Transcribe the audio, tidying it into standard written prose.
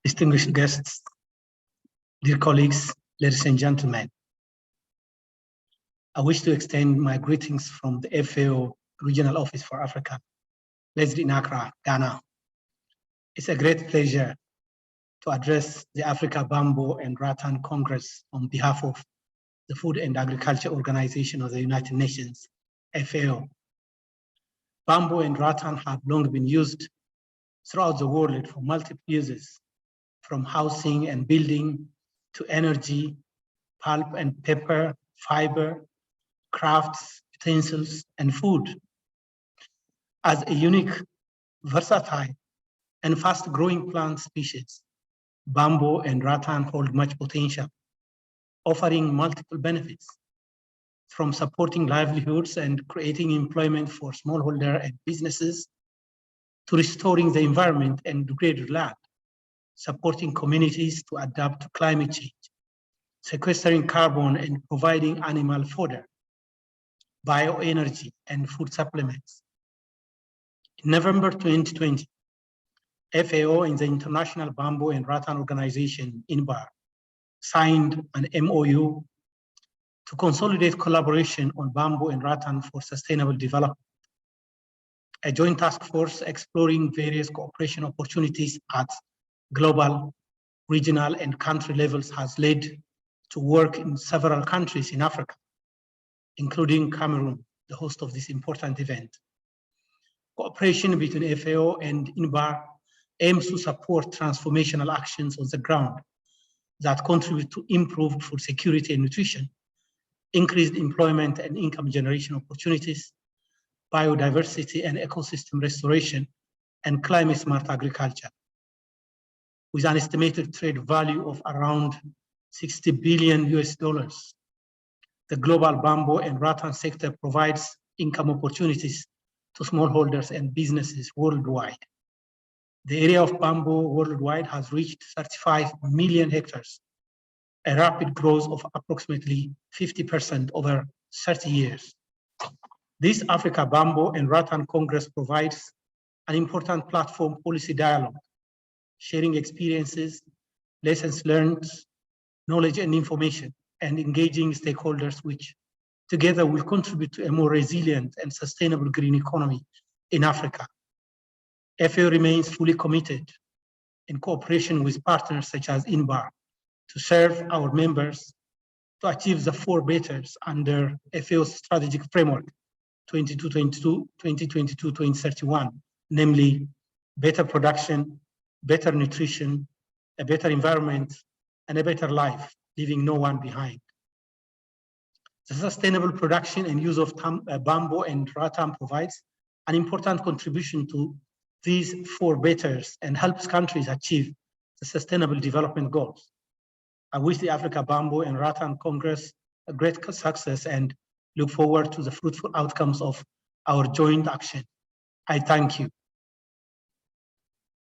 distinguished guests, dear colleagues, ladies and gentlemen. I wish to extend my greetings from the FAO Regional Office for Africa, based in Accra, Ghana. It's a great pleasure to address the Africa Bamboo and Rattan Congress on behalf of the Food and Agriculture Organization of the United Nations, FAO. Bamboo and rattan have long been used throughout the world for multiple uses, from housing and building to energy, pulp and paper, fiber, crafts, utensils, and food. As a unique, versatile, and fast-growing plant species, bamboo and rattan hold much potential, offering multiple benefits, from supporting livelihoods and creating employment for smallholder and businesses, to restoring the environment and degraded land, supporting communities to adapt to climate change, sequestering carbon and providing animal fodder, bioenergy, and food supplements. In November 2020, FAO and the International Bamboo and Rattan Organization, INBAR, signed an MOU to consolidate collaboration on bamboo and rattan for sustainable development. A joint task force exploring various cooperation opportunities at global, regional, and country levels has led to work in several countries in Africa, including Cameroon, the host of this important event. Cooperation between FAO and INBAR aims to support transformational actions on the ground that contribute to improved food security and nutrition, increased employment and income generation opportunities, biodiversity and ecosystem restoration, and climate-smart agriculture. With an estimated trade value of around $60 billion, the global bamboo and rattan sector provides income opportunities to smallholders and businesses worldwide. The area of bamboo worldwide has reached 35 million hectares, a rapid growth of approximately 50% over 30 years. This Africa Bamboo and Rattan Congress provides an important platform policy dialogue, sharing experiences, lessons learned, knowledge and information, and engaging stakeholders which together will contribute to a more resilient and sustainable green economy in Africa. FAO remains fully committed in cooperation with partners such as INBAR to serve our members to achieve the four betters under FAO's strategic framework 2022-2031, namely better production, better nutrition, a better environment, and a better life, leaving no one behind. The sustainable production and use of bamboo and rattan provides an important contribution to these four betters and helps countries achieve the Sustainable Development Goals. I wish the Africa Bamboo and Rattan Congress a great success and look forward to the fruitful outcomes of our joint action. I thank you.